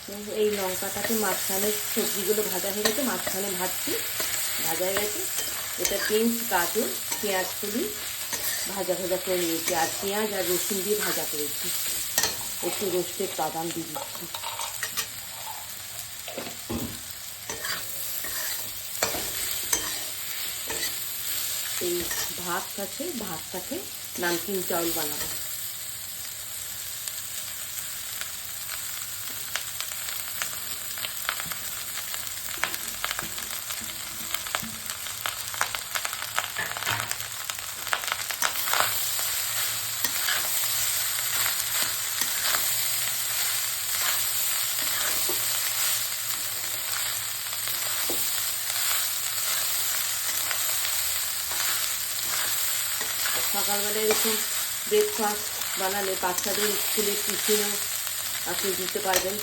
এই লঙ্কাটাকে মাঝখানে, সবজিগুলো ভাজা হয়ে গেছে, মাঝখানে ভাজছি, ভাজা হয়ে গেছে। এটা বিনস, গাজর, পেঁয়াজ কুলি ভাজা ভাজা করে নিয়েছি, আর পেঁয়াজ আর রসুন দিয়ে ভাজা করেছি। একটু রোস্টেড বাদাম দিয়ে দিচ্ছি। এই ভাত আছে, ভাতটাকে নামকিন চাউল বানাবো। সকালবেলা এরকম ব্রেকফাস্ট বানালে বাচ্চাদের স্কুলের টিফিনও আপনি দিতে পারবেন।